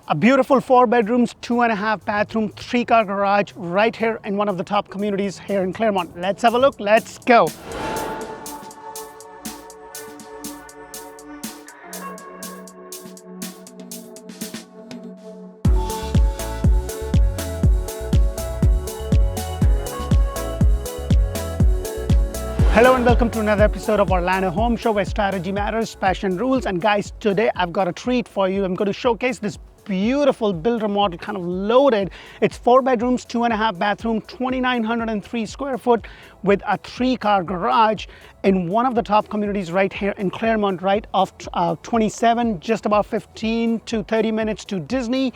A beautiful 4 bedrooms, 2.5 bathroom, 3-car garage right here in one of the top communities here in Clermont. Let's have a look. Let's go. Hello and welcome to another episode of Orlando Home Show, where strategy matters, passion rules. And guys, today I've got a treat for you. I'm going to showcase this beautiful builder model, kind of loaded. It's 4 bedrooms, 2.5 bathroom, 2,903 square foot with a 3-car garage in one of the top communities right here in Clermont, right off 27, just about 15 to 30 minutes to Disney.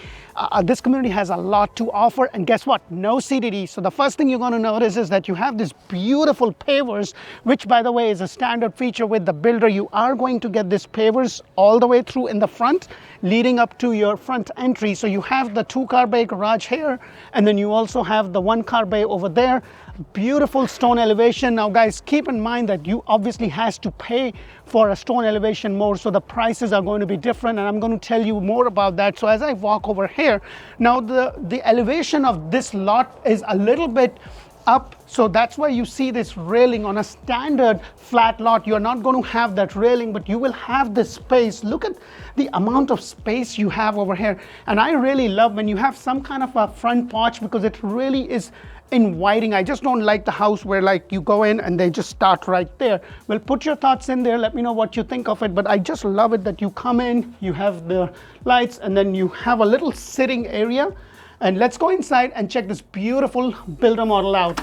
This community has a lot to offer, and guess what? No CDD. So the first thing you're going to notice is that you have this beautiful pavers, which by the way is a standard feature with the builder. You are going to get this pavers all the way through in the front, leading up to your front entry. So you have the 2-car bay garage here, and then you also have the 1-car bay over there. Beautiful stone elevation. Now guys, keep in mind that you obviously has to pay for a stone elevation more, so the prices are going to be different, and I'm going to tell you more about that. So as I walk over here, now the elevation of this lot is a little bit up, so that's why you see this railing. On a standard flat lot, you're not going to have that railing, but you will have this space. Look at the amount of space you have over here, and I really love when you have some kind of a front porch, because it really is inviting. I just don't like the house where like you go in and they just start right there. Well, put your thoughts in there, let me know what you think of it. But I just love it that you come in, you have the lights, and then you have a little sitting area. And let's go inside and check this beautiful builder model out.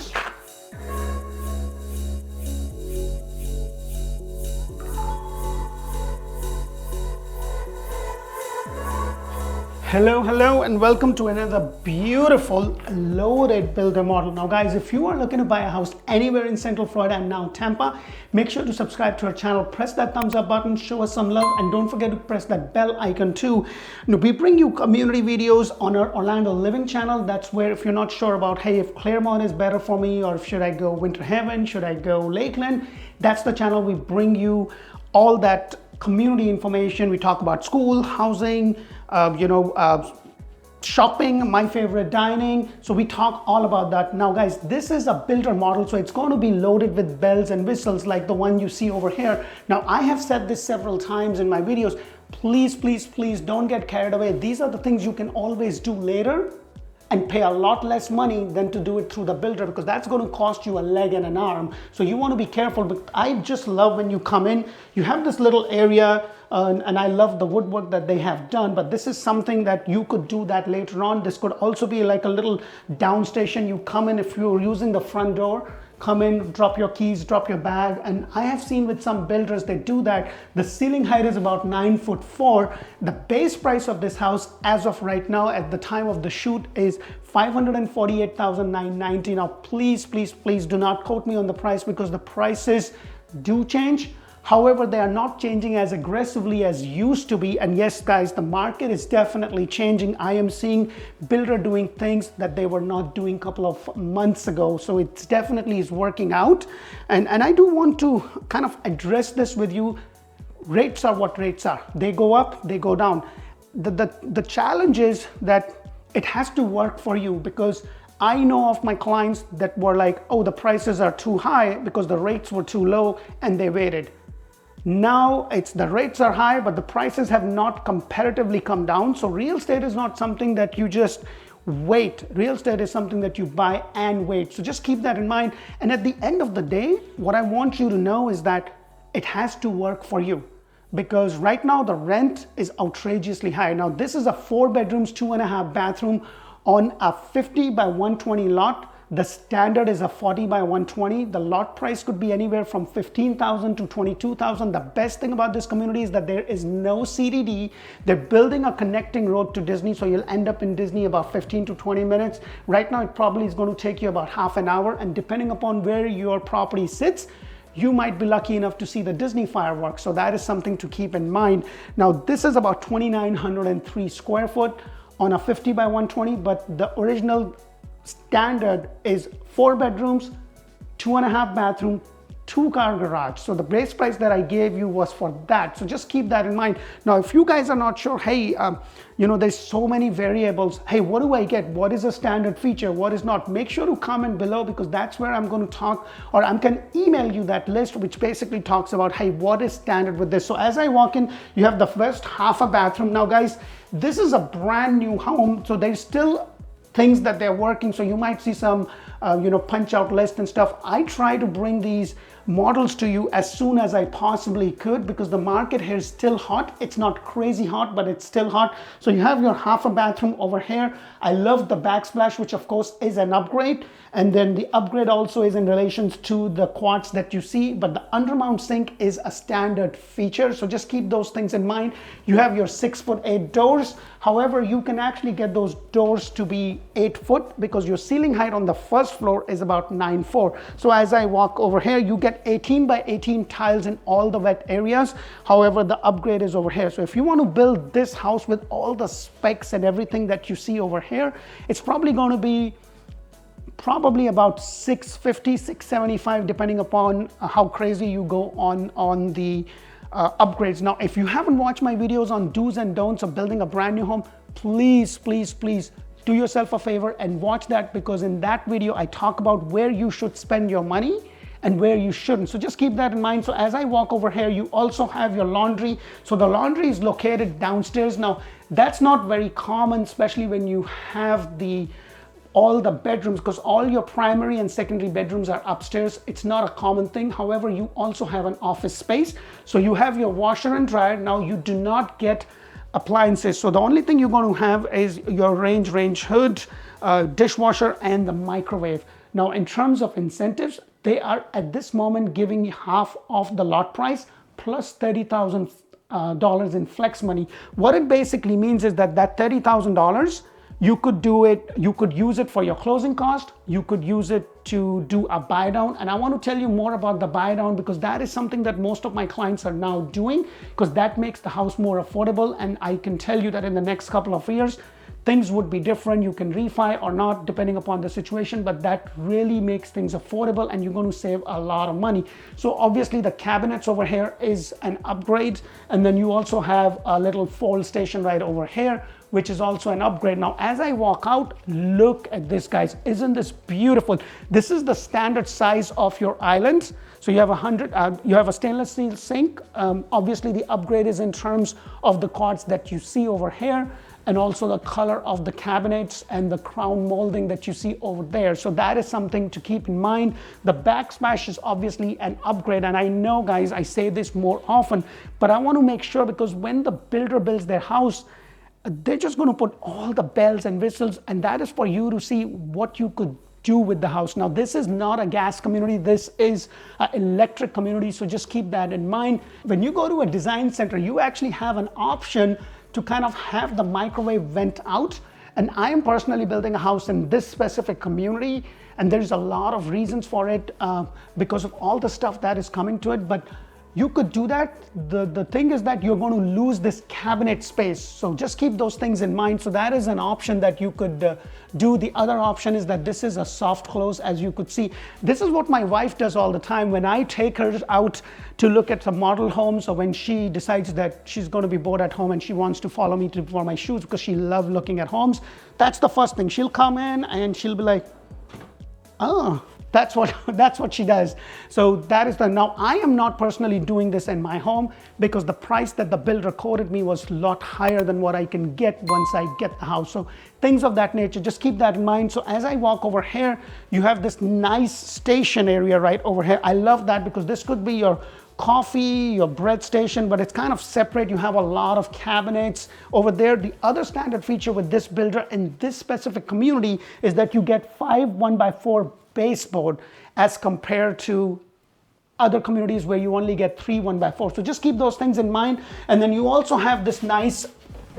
Hello and welcome to another beautiful loaded builder model. Now guys, if you are looking to buy a house anywhere in Central Florida and now Tampa, make sure to subscribe to our channel, press that thumbs up button, show us some love, and don't forget to press that bell icon too. Now, we bring you community videos on our Orlando Living channel. That's where, if you're not sure about, hey, if Clermont is better for me, or if should I go Winter Haven, should I go Lakeland, that's the channel. We bring you all that community information. We talk about school, housing, shopping, my favorite dining. So we talk all about that. Now guys, this is a builder model, so it's going to be loaded with bells and whistles like the one you see over here. Now I have said this several times in my videos, please don't get carried away. These are the things you can always do later and pay a lot less money than to do it through the builder, because that's going to cost you a leg and an arm. So you want to be careful. But I just love when you come in, you have this little area, and I love the woodwork that they have done. But this is something that you could do that later on. This could also be like a little down station. You come in, if you're using the front door, come in, drop your keys, drop your bag. And I have seen with some builders, they do that. The ceiling height is about 9'4". The base price of this house as of right now at the time of the shoot is $548,990. Now please do not quote me on the price, because the prices do change. However, they are not changing as aggressively as used to be. And yes, guys, the market is definitely changing. I am seeing builder doing things that they were not doing a couple of months ago. So it definitely is working out. And I do want to kind of address this with you. Rates are what rates are. They go up, they go down. The challenge is that it has to work for you, because I know of my clients that were like, oh, the prices are too high because the rates were too low, and they waited. Now it's the rates are high, but the prices have not comparatively come down. So real estate is not something that you just wait. Real estate is something that you buy and wait. So just keep that in mind. And at the end of the day, what I want you to know is that it has to work for you, because right now the rent is outrageously high. Now this is a 4 bedrooms, 2.5 bathroom on a 50 by 120 lot. The standard is a 40 by 120. The lot price could be anywhere from $15,000 to $22,000. The best thing about this community is that there is no CDD. They're building a connecting road to Disney, so you'll end up in Disney about 15 to 20 minutes. Right now, it probably is going to take you about half an hour, and depending upon where your property sits, you might be lucky enough to see the Disney fireworks. So that is something to keep in mind. Now, this is about 2,903 square foot on a 50 by 120, but the original standard is 4 bedrooms, 2.5 bathroom, 2-car garage. So the base price that I gave you was for that. So just keep that in mind. Now, if you guys are not sure, hey, there's so many variables. Hey, what do I get? What is a standard feature? What is not? Make sure to comment below, because that's where I'm going to talk, or I can email you that list, which basically talks about, hey, what is standard with this? So as I walk in, you have the first half a bathroom. Now, guys, this is a brand new home, so there's still things that they're working. So you might see some, punch out list and stuff. I try to bring these models to you as soon as I possibly could, because the market here is still hot. It's not crazy hot, but it's still hot. So you have your half a bathroom over here. I love the backsplash, which of course is an upgrade. And then the upgrade also is in relation to the quartz that you see, but the undermount sink is a standard feature. So just keep those things in mind. You have your 6'8" doors. However, you can actually get those doors to be 8 foot, because your ceiling height on the first floor is about 9'4". So as I walk over here, you get 18 by 18 tiles in all the wet areas. However, the upgrade is over here. So if you want to build this house with all the specs and everything that you see over here, it's probably going to be about 650, 675, depending upon how crazy you go on the upgrades. Now, if you haven't watched my videos on do's and don'ts of building a brand new home, please do yourself a favor and watch that, because in that video I talk about where you should spend your money and where you shouldn't. So just keep that in mind. So as I walk over here, you also have your laundry. So the laundry is located downstairs. Now, that's not very common, especially when you have all the bedrooms, because all your primary and secondary bedrooms are upstairs. It's not a common thing. However, you also have an office space. So you have your washer and dryer. Now, you do not get appliances. So the only thing you're going to have is your range hood, dishwasher, and the microwave. Now, in terms of incentives, they are at this moment giving half of the lot price plus $30,000 in flex money. What it basically means is that $30,000, you could use it for your closing cost. You could use it to do a buy down. And I want to tell you more about the buy down, because that is something that most of my clients are now doing, because that makes the house more affordable. And I can tell you that in the next couple of years, things would be different. You can refi or not, depending upon the situation, but that really makes things affordable and you're going to save a lot of money. So obviously the cabinets over here is an upgrade. And then you also have a little fold station right over here, which is also an upgrade. Now, as I walk out, look at this, guys. Isn't this beautiful? This is the standard size of your islands. So you have you have a stainless steel sink. Obviously the upgrade is in terms of the quartz that you see over here, and also the color of the cabinets and the crown molding that you see over there. So that is something to keep in mind. The backsplash is obviously an upgrade. And I know, guys, I say this more often, but I want to make sure, because when the builder builds their house, they're just going to put all the bells and whistles, and that is for you to see what you could do with the house. Now, this is not a gas community. This is an electric community. So just keep that in mind. When you go to a design center, you actually have an option to kind of have the microwave vent out. And I am personally building a house in this specific community, and there's a lot of reasons for it because of all the stuff that is coming to it. But you could do that. The thing is that you're going to lose this cabinet space. So just keep those things in mind. So that is an option that you could do. The other option is that this is a soft close, as you could see. This is what my wife does all the time. When I take her out to look at some model homes, or when she decides that she's going to be bored at home and she wants to follow me for my shoots because she loves looking at homes, that's the first thing. She'll come in and she'll be like, oh, that's what she does. So that is now I am not personally doing this in my home, because the price that the builder quoted me was a lot higher than what I can get once I get the house. So things of that nature, just keep that in mind. So as I walk over here, you have this nice station area right over here. I love that, because this could be your coffee, your bread station, but it's kind of separate. You have a lot of cabinets over there. The other standard feature with this builder in this specific community is that you get 5 1x4 baseboard, as compared to other communities where you only get 3 1x4. So just keep those things in mind. And then you also have this nice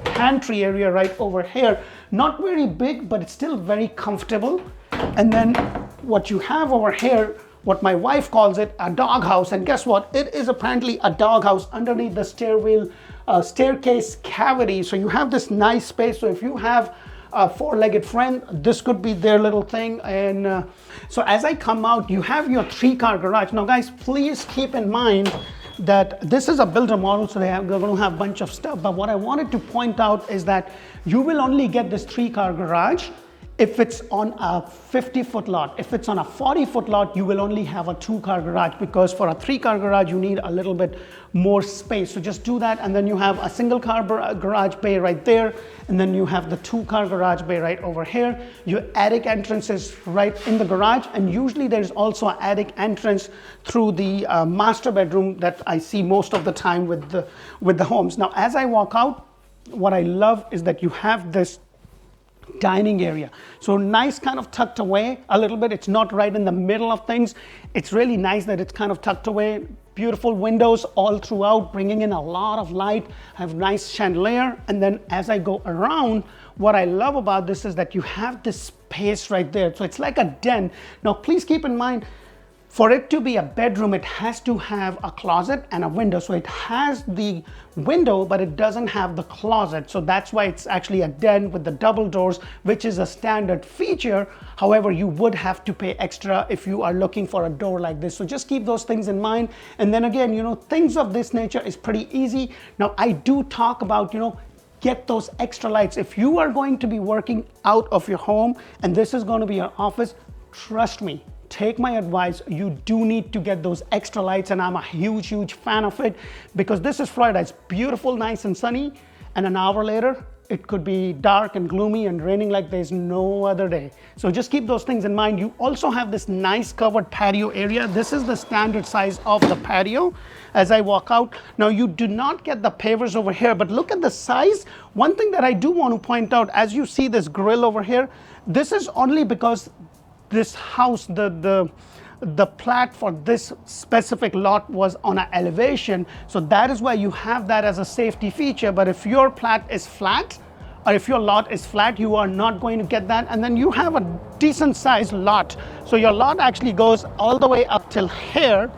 pantry area right over here. Not very big, but it's still very comfortable. And then what you have over here, what my wife calls it, a doghouse. And guess what? It is apparently a doghouse underneath the staircase cavity. So you have this nice space. So if you have a four-legged friend, this could be their little thing. And so as I come out, you have your 3-car garage. Now guys, please keep in mind that this is a builder model, so they're going to have a bunch of stuff. But what I wanted to point out is that you will only get this 3-car garage if it's on a 50-foot lot. If it's on a 40-foot lot, you will only have a 2-car garage, because for a 3-car garage, you need a little bit more space. So just do that, and then you have a single-car garage bay right there, and then you have the 2-car garage bay right over here. Your attic entrance is right in the garage, and usually there's also an attic entrance through the master bedroom that I see most of the time with the homes. Now, as I walk out, what I love is that you have this dining area. So nice, kind of tucked away a little bit. It's not right in the middle of things. It's really nice that it's kind of tucked away. Beautiful windows all throughout, bringing in a lot of light. I have nice chandelier. And then as I go around, what I love about this is that you have this space right there. So it's like a den. Now, please keep in mind, for it to be a bedroom, it has to have a closet and a window. So it has the window, but it doesn't have the closet. So that's why it's actually a den with the double doors, which is a standard feature. However, you would have to pay extra if you are looking for a door like this. So just keep those things in mind. And then again, things of this nature is pretty easy. Now, I do talk about, get those extra lights. If you are going to be working out of your home and this is going to be your office, trust me, take my advice, you do need to get those extra lights, and I'm a huge fan of it, because this is Florida. It's beautiful, nice and sunny, and an hour later it could be dark and gloomy and raining like there's no other day. So just keep those things in mind. You also have this nice covered patio area. This is the standard size of the patio as I walk out. Now, you do not get the pavers over here, but look at the size. One thing that I do want to point out, as you see this grill over here, this is only because this house, the plat for this specific lot was on an elevation. So that is why you have that as a safety feature. But if your plat is flat, or if your lot is flat, you are not going to get that. And then you have a decent sized lot. So your lot actually goes all the way up till here,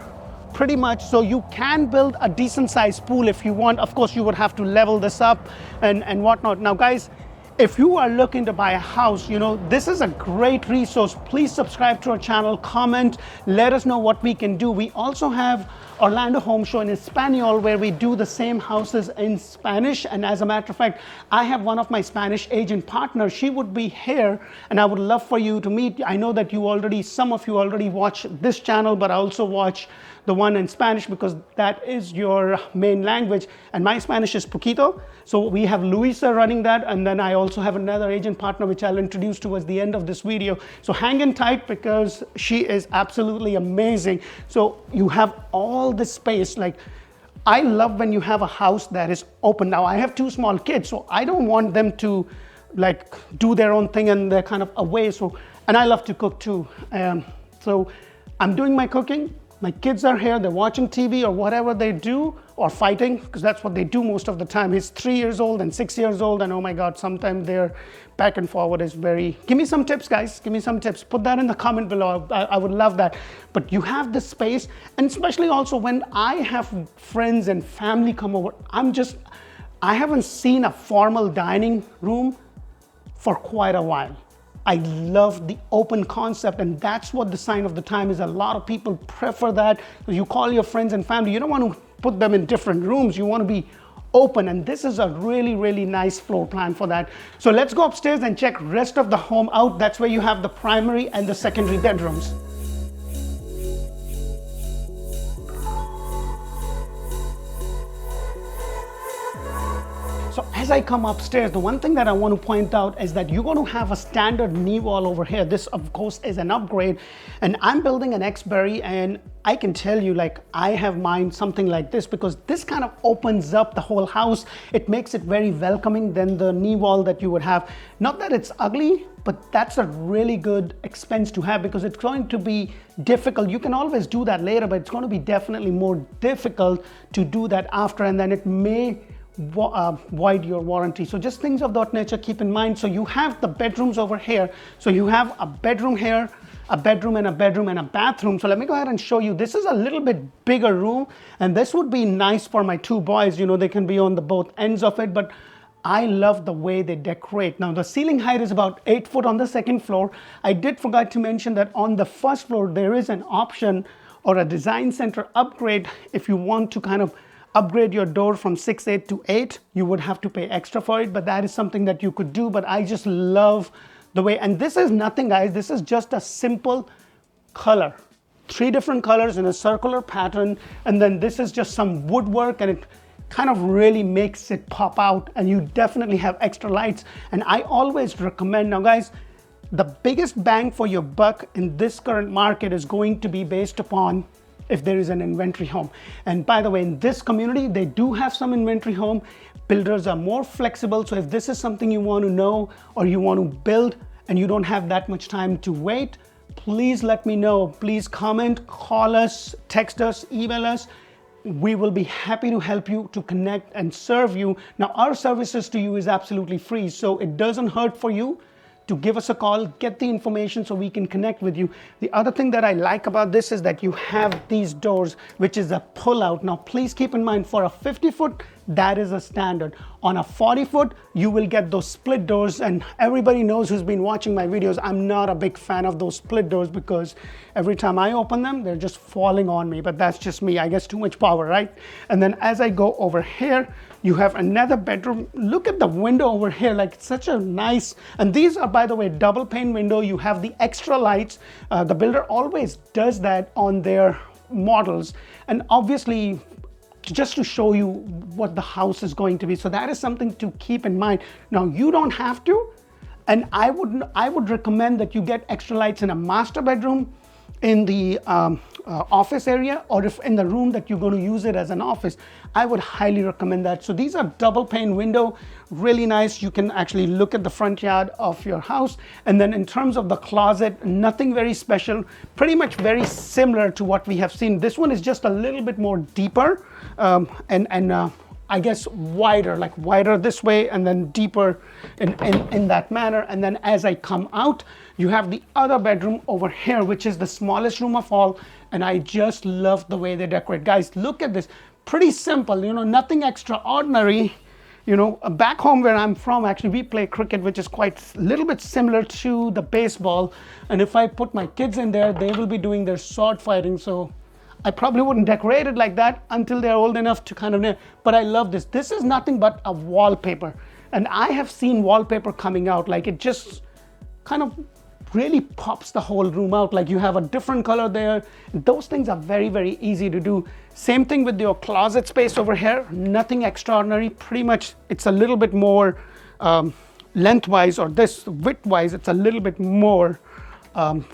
pretty much. So you can build a decent sized pool if you want. Of course, you would have to level this up and whatnot. Now, guys, if you are looking to buy a house, this is a great resource. Please subscribe to our channel, comment, let us know what we can do. We also have Orlando Home Show in Espanol, where we do the same houses in Spanish. And as a matter of fact, I have one of my Spanish agent partners. She would be here, and I would love for you to meet. I know that some of you already watch this channel, but I also watch the one in Spanish, because that is your main language. And my Spanish is poquito. So we have Luisa running that. And then I also have another agent partner, which I'll introduce towards the end of this video. So hang in tight, because she is absolutely amazing. So you have all this space. Like, I love when you have a house that is open. Now, I have 2 small kids, so I don't want them to do their own thing and they're kind of away. So, and I love to cook too. So I'm doing my cooking. My kids are here, they're watching TV or whatever they do, or fighting, because that's what they do most of the time. He's 3 years old and 6 years old, and oh my God, sometimes their back and forward is very... Give me some tips, guys. Give me some tips. Put that in the comment below. I would love that. But you have this space, and especially also when I have friends and family come over, I haven't seen a formal dining room for quite a while. I love the open concept, and that's what the sign of the time is. A lot of people prefer that. You call your friends and family, you don't want to put them in different rooms. You want to be open, and this is a really nice floor plan for that. So let's go upstairs and check rest of the home out. That's where you have the primary and the secondary bedrooms. So as I come upstairs, the one thing that I want to point out is that you're going to have a standard knee wall over here. This, of course, is an upgrade, and I'm building an X-Berry, and I can tell you, I have mine something like this, because this kind of opens up the whole house. It makes it very welcoming than the knee wall that you would have. Not that it's ugly, but that's a really good expense to have, because it's going to be difficult. You can always do that later, but it's going to be definitely more difficult to do that after, and then it may void your warranty. So just things of that nature, keep in mind. So you have the bedrooms over here. So you have a bedroom here, a bedroom and a bedroom and a bathroom. So let me go ahead and show you. This is a little bit bigger room, and this would be nice for my 2 boys. They can be on the both ends of it, but I love the way they decorate. Now the ceiling height is about 8 foot on the second floor. I did forget to mention that on the first floor there is an option or a design center upgrade. If you want to kind of upgrade your door from 6'8" to 8, you would have to pay extra for it, but that is something that you could do. But I just love the way, and this is nothing, guys, this is just a simple color. 3 different colors in a circular pattern, and then this is just some woodwork, and it kind of really makes it pop out, and you definitely have extra lights. And I always recommend, now guys, the biggest bang for your buck in this current market is going to be based upon if there is an inventory home. And by the way, in this community, they do have some inventory home. Builders are more flexible, so if this is something you want to know or you want to build and you don't have that much time to wait, please let me know. Please comment, call us, text us, email us. We will be happy to help you, to connect and serve you. Now, our services to you is absolutely free, so it doesn't hurt for you to give us a call, get the information so we can connect with you. The other thing that I like about this is that you have these doors, which is a pull-out. Now, please keep in mind, for a 50-foot, that is a standard. On a 40-foot, you will get those split doors, and everybody knows who's been watching my videos, I'm not a big fan of those split doors because every time I open them, they're just falling on me, but that's just me. I guess too much power, right? And then as I go over here, you have another bedroom. Look at the window over here, like it's such a nice, and these are, by the way, double pane window. You have the extra lights. The builder always does that on their models, and obviously just to show you what the house is going to be. So that is something to keep in mind. Now, you don't have to, and I would recommend that you get extra lights in a master bedroom, in the office area, or if in the room that you're going to use it as an office. I would highly recommend that. So these are double pane window, really nice. You can actually look at the front yard of your house. And then in terms of the closet, nothing very special, pretty much very similar to what we have seen. This one is just a little bit more deeper and I guess wider, like wider this way and then deeper in that manner. And then as I come out, you have the other bedroom over here, which is the smallest room of all. And I just love the way they decorate. Guys, look at this. Pretty simple, you know, nothing extraordinary. You know, back home where I'm from, actually, we play cricket, which is quite a little bit similar to the baseball. And if I put my kids in there, they will be doing their sword fighting. So I probably wouldn't decorate it like that until they're old enough to kind of, but I love this. This is nothing but a wallpaper. And I have seen wallpaper coming out, like it just kind of really pops the whole room out. Like you have a different color there. Those things are very, very easy to do. Same thing with your closet space over here. Nothing extraordinary. Pretty much it's a little bit more lengthwise, or this widthwise, it's a little bit more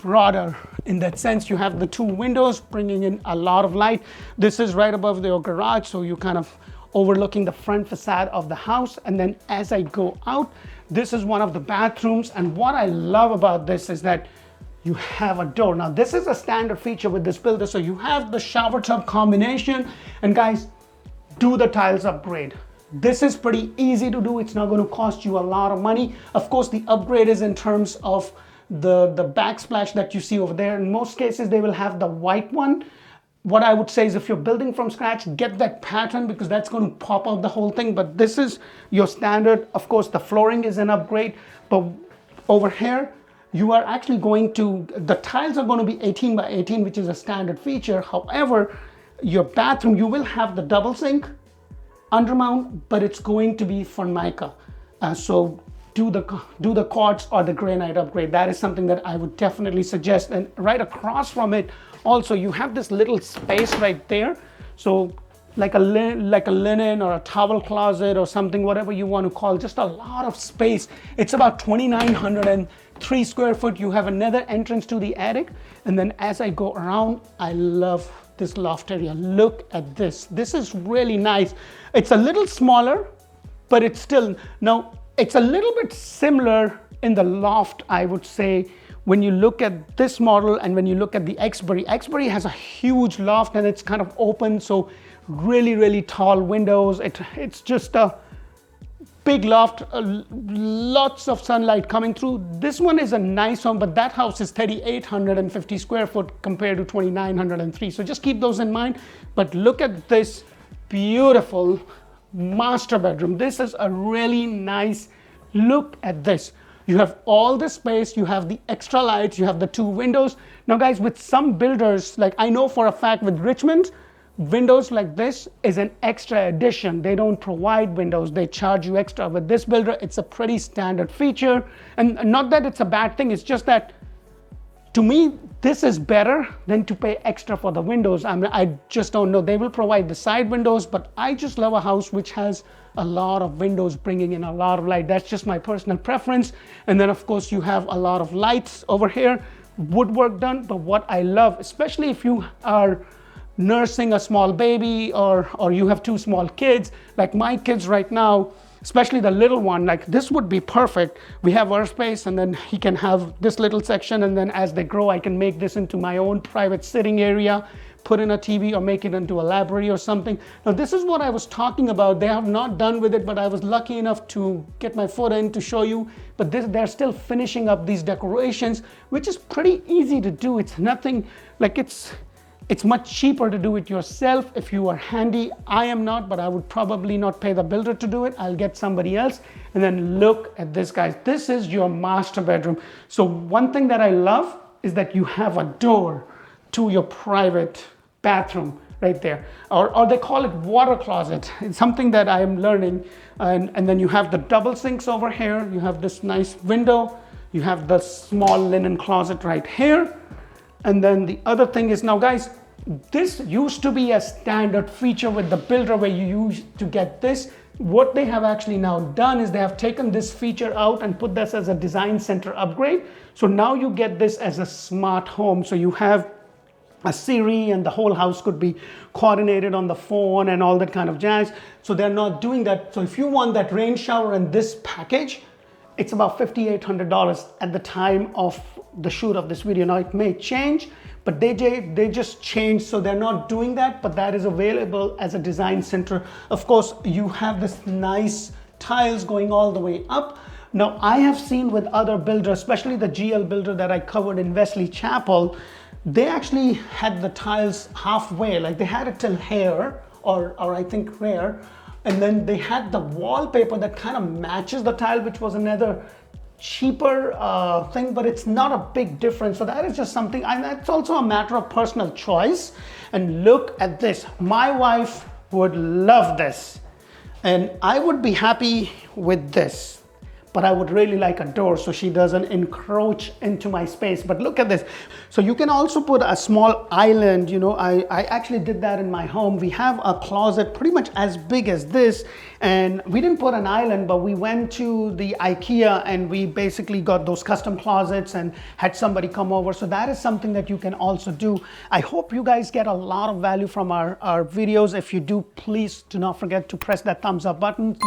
broader in that sense. You have the 2 windows bringing in a lot of light. This is right above your garage, so you kind of overlooking the front facade of the house. And then as I go out, this is one of the bathrooms. And what I love about this is that you have a door. Now, this is a standard feature with this builder. So you have the shower tub combination. And guys, do the tiles upgrade. This is pretty easy to do. It's not going to cost you a lot of money. Of course, the upgrade is in terms of the backsplash that you see over there. In most cases, they will have the white one. What I would say is if you're building from scratch, get that pattern because that's going to pop out the whole thing. But this is your standard. Of course, the flooring is an upgrade. But over here, you are actually going to, the tiles are going to be 18 by 18, which is a standard feature. However, your bathroom, you will have the double sink undermount, but it's going to be Formica. So do the quartz or the granite upgrade. That is something that I would definitely suggest. And right across from it, also you have this little space right there. So like a linen or a towel closet or something, whatever you want to call, just a lot of space. It's about 2,903 square foot. You have another entrance to the attic. And then as I go around, I love this loft area. Look at this. This is really nice. It's a little smaller, but it's still, now it's a little bit similar in the loft, I would say, when you look at this model and when you look at the Exbury. Exbury has a huge loft and it's kind of open, so really, really tall windows. It's just a big loft, lots of sunlight coming through. This one is a nice one, but that house is 3,850 square foot compared to 2,903. So just keep those in mind. But look at this beautiful master bedroom. This is a really nice look at this. You have all the space, you have the extra lights, you have the 2 windows. Now guys, with some builders, like I know for a fact with Richmond, windows like this is an extra addition. They don't provide windows, they charge you extra. With this builder, it's a pretty standard feature. And not that it's a bad thing, it's just that to me, this is better than to pay extra for the windows. I mean, I just don't know. They will provide the side windows, but I just love a house which has a lot of windows bringing in a lot of light. That's just my personal preference. And then of course you have a lot of lights over here, woodwork done. But what I love, especially if you are nursing a small baby or you have 2 small kids, like my kids right now, especially the little one, like this would be perfect. We have our space and then he can have this little section, and then as they grow, I can make this into my own private sitting area, put in a TV or make it into a library or something. Now this is what I was talking about. They have not done with it, but I was lucky enough to get my foot in to show you. But they're still finishing up these decorations, which is pretty easy to do. It's nothing like it's much cheaper to do it yourself if you are handy. I am not, but I would probably not pay the builder to do it. I'll get somebody else. And then look at this, guys. This is your master bedroom. So one thing that I love is that you have a door to your private bathroom right there. Or they call it water closet. It's something that I am learning. And then you have the double sinks over here. You have this nice window. You have the small linen closet right here. And then the other thing is, now guys, this used to be a standard feature with the builder where you used to get this. What they have actually now done is they have taken this feature out and put this as a design center upgrade. So now you get this as a smart home. So you have a Siri and the whole house could be coordinated on the phone and all that kind of jazz. So they're not doing that. So if you want that rain shower and this package, it's about $5,800 at the time of the shoot of this video. Now it may change, but they just changed, so they're not doing that, but that is available as a design center. Of course, you have this nice tiles going all the way up. Now I have seen with other builders, especially the GL builder that I covered in Wesley Chapel, they actually had the tiles halfway, like they had it till here, or I think rare. And then they had the wallpaper that kind of matches the tile, which was another cheaper thing, but it's not a big difference. So that is just something, and it's also a matter of personal choice. And look at this. My wife would love this. And I would be happy with this, but I would really like a door so she doesn't encroach into my space. But look at this. So you can also put a small island. You know, I actually did that in my home. We have a closet pretty much as big as this, and we didn't put an island, but we went to the IKEA and we basically got those custom closets and had somebody come over. So that is something that you can also do. I hope you guys get a lot of value from our videos. If you do, please do not forget to press that thumbs up button,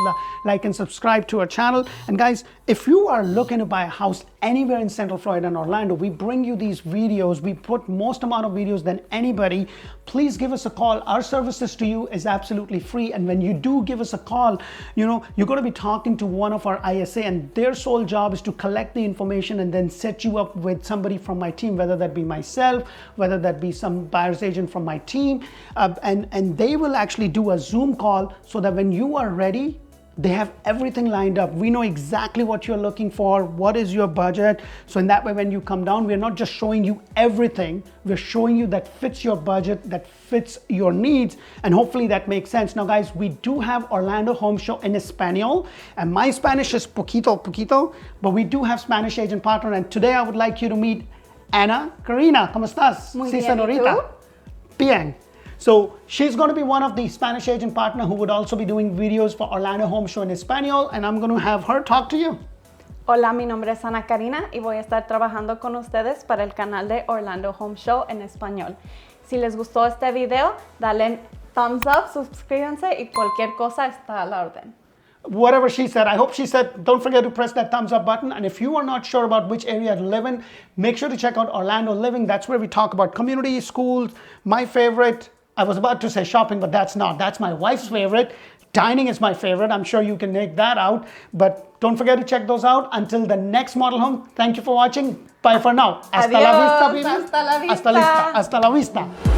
like and subscribe to our channel. And guys, if you are looking to buy a house anywhere in Central Florida and Orlando, we bring you these videos. We put most amount of videos than anybody. Please give us a call. Our services to you is absolutely free. And when you do give us a call, you know, you're going to be talking to one of our ISA, and their sole job is to collect the information and then set you up with somebody from my team, whether that be myself, whether that be some buyer's agent from my team. And they will actually do a Zoom call so that when you are ready, they have everything lined up. We know exactly what you're looking for, what is your budget. So in that way, when you come down, we're not just showing you everything, we're showing you that fits your budget, that fits your needs, and hopefully that makes sense. Now guys, we do have Orlando Home Show in Espanol, and my Spanish is poquito, but we do have Spanish agent partner, and today I would like you to meet Ana Karina. ¿Cómo estás? Muy Sí, bien, señorita. ¿y tú? Bien. So she's going to be one of the Spanish agent partner who would also be doing videos for Orlando Home Show in Espanol, and I'm going to have her talk to you. Hola, mi nombre es Ana Karina y voy a estar trabajando con ustedes para el canal de Orlando Home Show en español. Si les gustó este video, dale thumbs up, suscríbanse y cualquier cosa está a la orden. Whatever she said, I hope she said, don't forget to press that thumbs up button. And if you are not sure about which area to live in, make sure to check out Orlando Living. That's where we talk about community, schools. My favorite, I was about to say shopping, but that's not. That's my wife's favorite. Dining is my favorite. I'm sure you can make that out. But don't forget to check those out. Until the next model home, thank you for watching. Bye for now. Hasta Adios, la vista, baby. hasta la vista. Hasta la vista.